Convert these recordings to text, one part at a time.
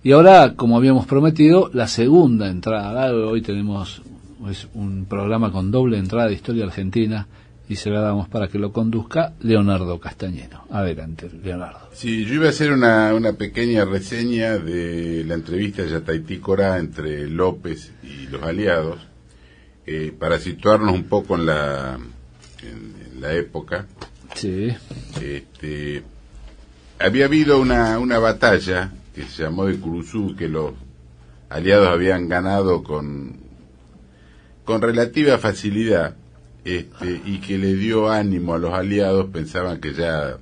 Y ahora, como habíamos prometido, la segunda entrada. Hoy tenemos un programa con doble entrada de historia argentina y se la damos para que lo conduzca Leonardo Castañero. Adelante, Leonardo. Sí, yo iba a hacer una pequeña reseña de la entrevista de Yataití Corá entre López y los aliados, para situarnos un poco en la época. Sí. Había habido una batalla que se llamó de Curuzú, que los aliados habían ganado con relativa facilidad, y que le dio ánimo a los aliados. Pensaban que ya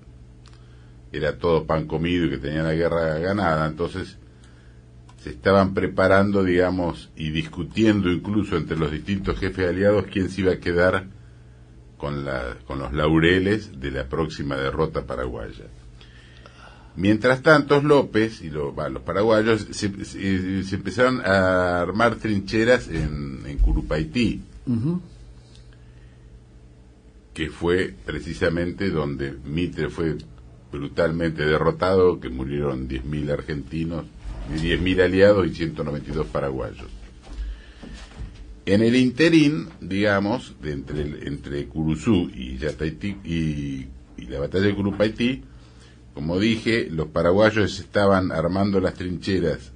era todo pan comido y que tenían la guerra ganada. Entonces se estaban preparando, digamos, y discutiendo incluso entre los distintos jefes aliados quién se iba a quedar con los laureles de la próxima derrota paraguaya. Mientras tanto, López y los paraguayos se empezaron a armar trincheras en Curupaití, que fue precisamente donde Mitre fue brutalmente derrotado, que murieron 10.000 argentinos, 10.000 aliados y 192 paraguayos. En el interín, digamos, entre Curuzú y Yataití y la batalla de Curupaití, como dije, los paraguayos estaban armando las trincheras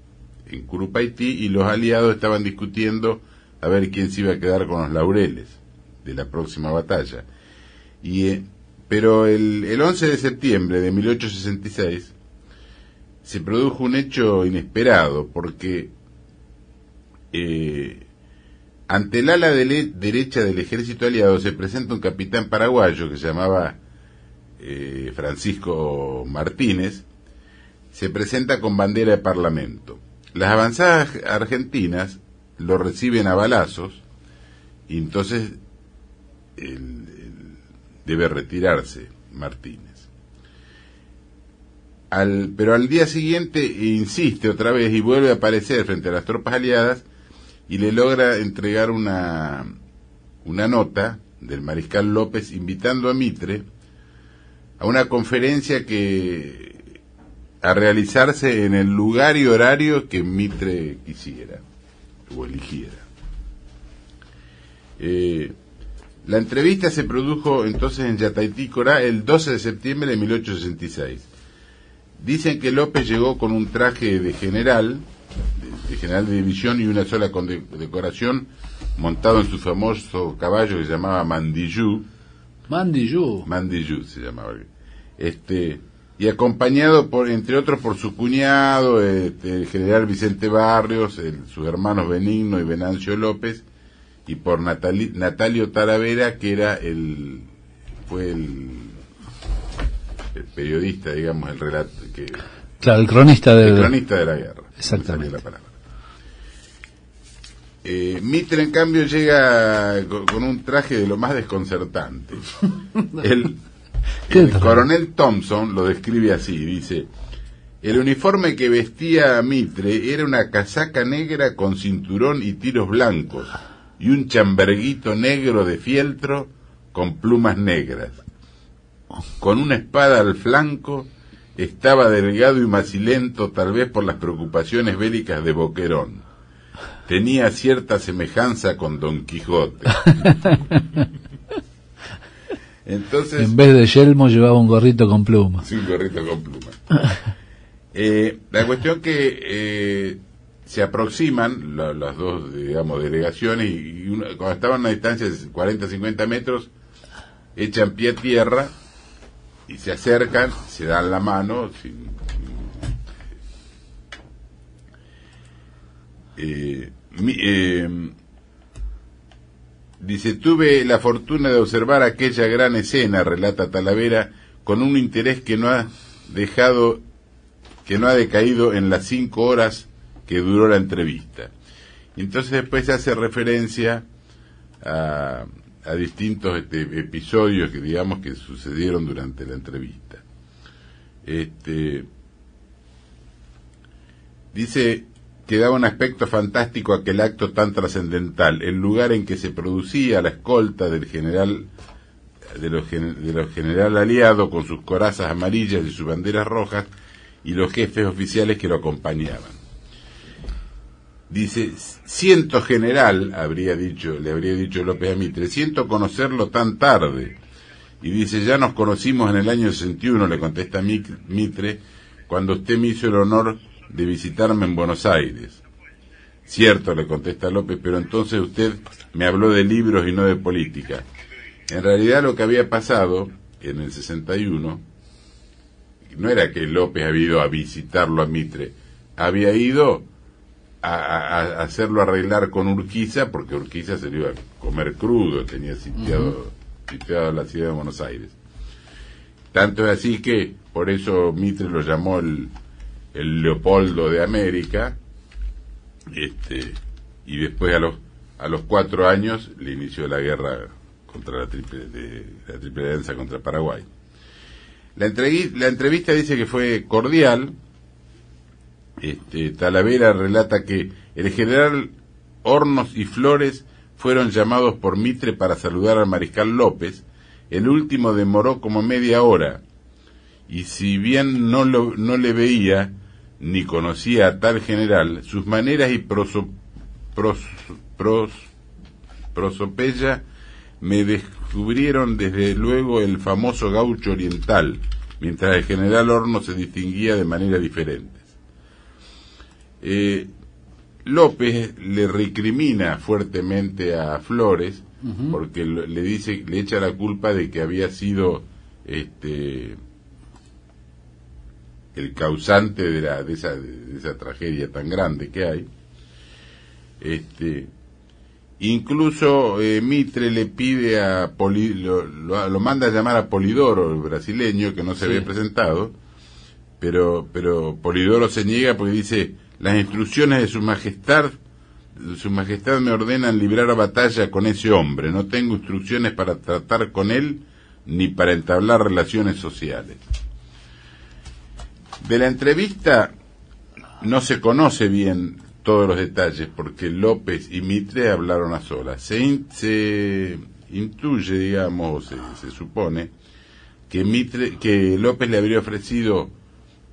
en Curupaití y los aliados estaban discutiendo a ver quién se iba a quedar con los laureles de la próxima batalla. Pero el 11 de septiembre de 1866 se produjo un hecho inesperado, porque ante el ala derecha del ejército aliado se presenta un capitán paraguayo que se llamaba Francisco Martínez. Se presenta con bandera de parlamento. Las avanzadas argentinas lo reciben a balazos y entonces debe retirarse Martínez. Pero al día siguiente insiste otra vez y vuelve a aparecer frente a las tropas aliadas y le logra entregar una nota del mariscal López invitando a Mitre a una conferencia a realizarse en el lugar y horario que Mitre quisiera o eligiera. La entrevista se produjo entonces en Yataití Corá el 12 de septiembre de 1866. Dicen que López llegó con un traje de general de división y una sola decoración, montado en su famoso caballo que se llamaba Mandillú. Mandillú se llamaba. Y acompañado entre otros por su cuñado, el general Vicente Barrios, sus hermanos Benigno y Venancio López, y por Natalio Talavera, que fue el periodista, digamos, el cronista de la guerra. Exactamente. Mitre, en cambio, llega con un traje de lo más desconcertante. El coronel Thompson lo describe así, dice: el uniforme que vestía Mitre era una casaca negra con cinturón y tiros blancos, y un chamberguito negro de fieltro con plumas negras. Con una espada al flanco, estaba delgado y macilento, tal vez por las preocupaciones bélicas de Boquerón. Tenía cierta semejanza con Don Quijote. Entonces, en vez de yelmo llevaba un gorrito con plumas. Sí, un gorrito con plumas. La cuestión que se aproximan las dos, digamos, delegaciones, y cuando estaban a una distancia de 40-50 metros, echan pie a tierra y se acercan, se dan la mano, dice: tuve la fortuna de observar aquella gran escena, relata Talavera, con un interés que no ha decaído en las 5 horas que duró la entrevista. Y entonces después se hace referencia a distintos episodios que, digamos, que sucedieron durante la entrevista. Dice que daba un aspecto fantástico aquel acto tan trascendental, el lugar en que se producía la escolta del general aliado con sus corazas amarillas y sus banderas rojas, y los jefes oficiales que lo acompañaban. Dice, siento general, le habría dicho López a Mitre, siento conocerlo tan tarde. Y dice, ya nos conocimos en el año 61, le contesta Mitre, cuando usted me hizo el honor de visitarme en Buenos Aires. Cierto, le contesta López, pero entonces usted me habló de libros y no de política. En realidad lo que había pasado en el 61 no era que López había ido a visitarlo a Mitre, había ido a hacerlo arreglar con Urquiza, porque Urquiza se lo iba a comer crudo, tenía sitiado la ciudad de Buenos Aires. Tanto es así que por eso Mitre lo llamó el Leopoldo de América, y después a los 4 años le inició la guerra contra la Triple Alianza contra Paraguay. La entrevista dice que fue cordial. Talavera relata que el general Hornos y Flores fueron llamados por Mitre para saludar al mariscal López. El último demoró como media hora, y si bien no le veía ni conocía a tal general, sus maneras y prosopeya me descubrieron desde luego el famoso gaucho oriental, mientras el general Hornos se distinguía de manera diferente. López le recrimina fuertemente a Flores, porque le echa la culpa de que había sido el causante de esa tragedia tan grande que hay. Incluso Mitre le pide lo manda a llamar a Polidoro, el brasileño, que no se había presentado, pero Polidoro se niega porque dice: las instrucciones de su majestad me ordenan librar batalla con ese hombre, no tengo instrucciones para tratar con él ni para entablar relaciones sociales. De la entrevista no se conoce bien todos los detalles, porque López y Mitre hablaron a solas. Se intuye, digamos, se supone, que López le habría ofrecido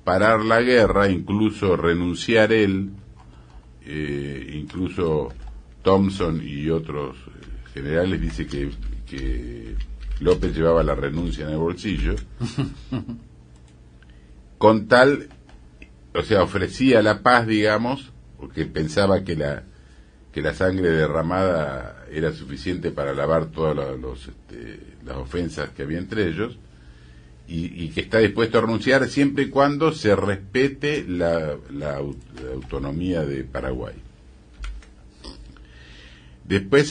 parar la guerra, incluso renunciar él, incluso Thompson y otros generales dice que López llevaba la renuncia en el bolsillo, con tal, o sea, ofrecía la paz, digamos, porque pensaba que la sangre derramada era suficiente para lavar todas las ofensas que había entre ellos, y que está dispuesto a renunciar siempre y cuando se respete la autonomía de Paraguay. Después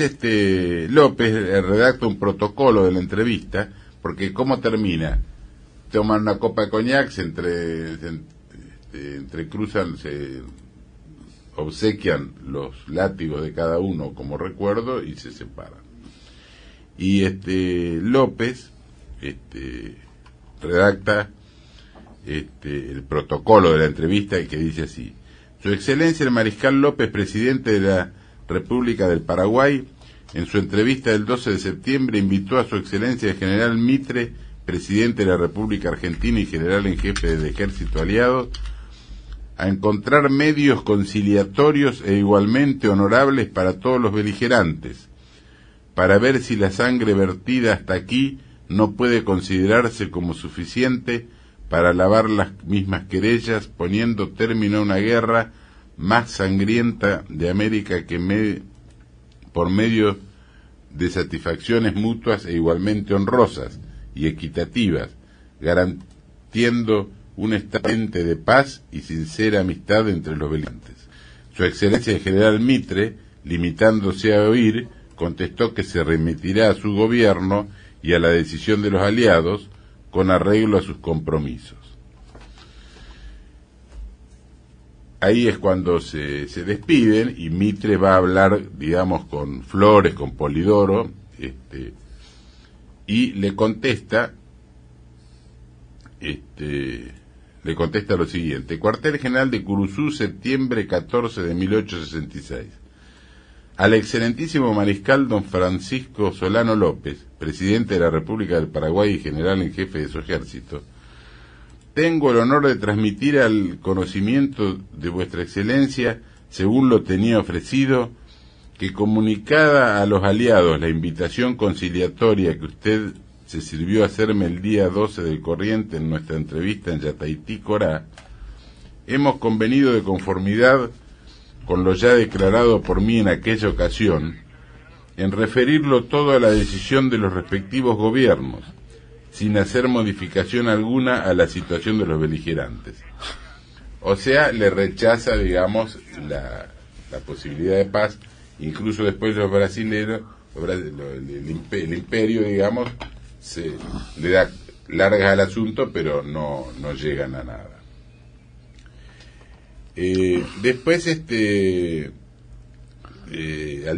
López redacta un protocolo de la entrevista, porque ¿cómo termina? Toman una copa de coñac, se entrecruzan, se obsequian los látigos de cada uno como recuerdo y se separan. Y López redacta el protocolo de la entrevista, que dice así: Su Excelencia el Mariscal López, presidente de la República del Paraguay, en su entrevista del 12 de septiembre invitó a Su Excelencia el General Mitre, presidente de la República Argentina y general en jefe del Ejército Aliado, a encontrar medios conciliatorios e igualmente honorables para todos los beligerantes, para ver si la sangre vertida hasta aquí no puede considerarse como suficiente para lavar las mismas querellas, poniendo término a una guerra más sangrienta de América por medio de satisfacciones mutuas e igualmente honrosas y equitativas, garantiendo un estado de paz y sincera amistad entre los beligerantes. Su Excelencia el General Mitre, limitándose a oír, contestó que se remitirá a su gobierno y a la decisión de los aliados con arreglo a sus compromisos. Ahí es cuando se despiden y Mitre va a hablar, digamos, con Flores, con Polidoro, y le contesta lo siguiente: Cuartel General de Curuzú, septiembre 14 de 1866. Al excelentísimo mariscal don Francisco Solano López, presidente de la República del Paraguay y general en jefe de su ejército, tengo el honor de transmitir al conocimiento de vuestra excelencia según lo tenía ofrecido, que comunicada a los aliados la invitación conciliatoria que usted se sirvió a hacerme el día 12 del corriente en nuestra entrevista en Yataití, Corá, hemos convenido de conformidad con lo ya declarado por mí en aquella ocasión, en referirlo todo a la decisión de los respectivos gobiernos, sin hacer modificación alguna a la situación de los beligerantes. O sea, le rechaza, digamos, la posibilidad de paz. Incluso después los brasileños, el imperio, digamos, le da largas al asunto, pero no llegan a nada. Después, al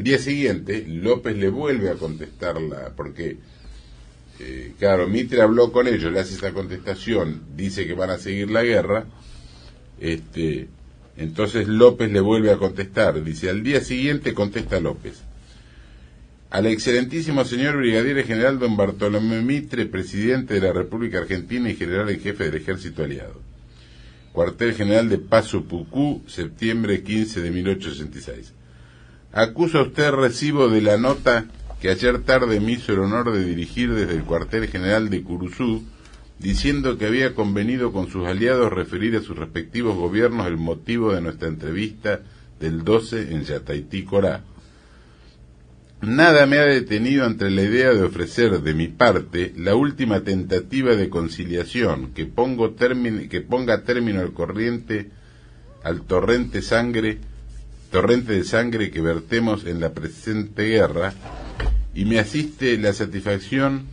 día siguiente, López le vuelve a contestarla, porque, claro, Mitre habló con ellos, le hace esa contestación, dice que van a seguir la guerra, entonces López le vuelve a contestar, dice, al día siguiente contesta López: al excelentísimo señor brigadier general don Bartolomé Mitre, presidente de la República Argentina y general en jefe del ejército aliado. Cuartel general de Paso Pucú, septiembre 15 de 1866. Acusa usted recibo de la nota que ayer tarde me hizo el honor de dirigir desde el cuartel general de Curuzú, diciendo que había convenido con sus aliados referir a sus respectivos gobiernos el motivo de nuestra entrevista del 12 en Yataití, Corá. Nada me ha detenido ante la idea de ofrecer de mi parte la última tentativa de conciliación que ponga término al torrente de sangre que vertemos en la presente guerra, y me asiste la satisfacción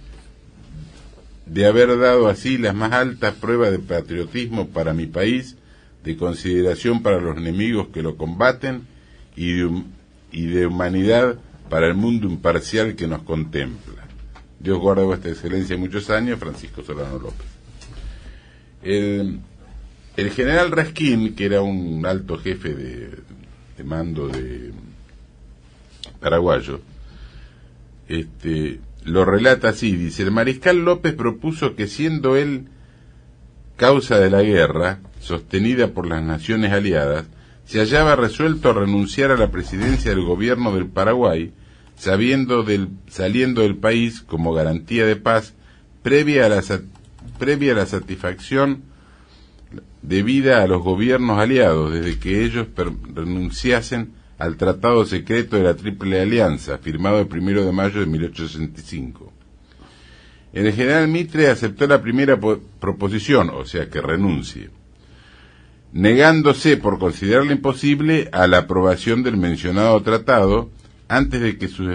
de haber dado así las más altas pruebas de patriotismo para mi país, de consideración para los enemigos que lo combaten y de humanidad para el mundo imparcial que nos contempla. Dios guarde a vuestra excelencia muchos años, Francisco Solano López. El general Raskin, que era un alto jefe de mando de paraguayo, lo relata así, dice: el mariscal López propuso que, siendo él causa de la guerra sostenida por las naciones aliadas, se hallaba resuelto a renunciar a la presidencia del gobierno del Paraguay, saliendo del país como garantía de paz previa a la satisfacción debida a los gobiernos aliados, desde que ellos renunciasen al Tratado Secreto de la Triple Alianza, firmado el 1 de mayo de 1865. El general Mitre aceptó la primera proposición, o sea, que renuncie, negándose por considerarla imposible a la aprobación del mencionado tratado antes de sus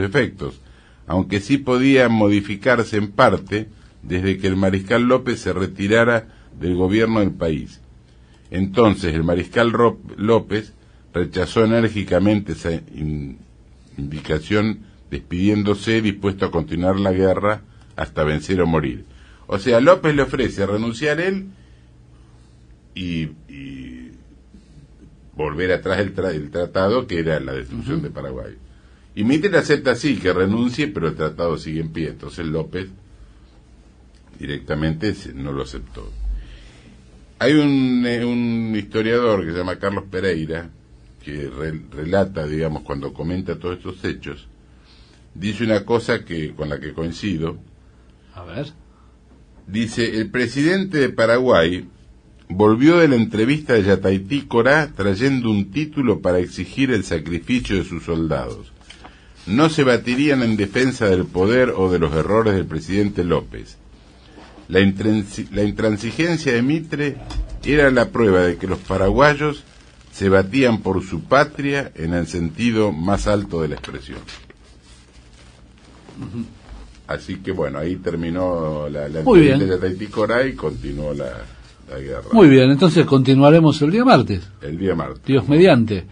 efectos, aunque sí podía modificarse en parte desde que el mariscal López se retirara del gobierno del país. Entonces el mariscal López rechazó enérgicamente esa indicación, despidiéndose, dispuesto a continuar la guerra hasta vencer o morir. O sea, López le ofrece renunciar él y volver atrás el tratado, que era la destrucción de Paraguay. Y Mitre acepta así, que renuncie, pero el tratado sigue en pie. Entonces López directamente no lo aceptó. Hay un historiador que se llama Carlos Pereira, que relata, digamos, cuando comenta todos estos hechos, dice una cosa con la que coincido. A ver. Dice: el presidente de Paraguay volvió de la entrevista de Yataití, Corá, trayendo un título para exigir el sacrificio de sus soldados. No se batirían en defensa del poder o de los errores del presidente López. La intransigencia de Mitre era la prueba de que los paraguayos se batían por su patria en el sentido más alto de la expresión. Así que bueno, ahí terminó la entrevista de Yataití, Corá, y continuó la guerra. Muy bien, entonces continuaremos el día martes. El día martes. Dios mediante.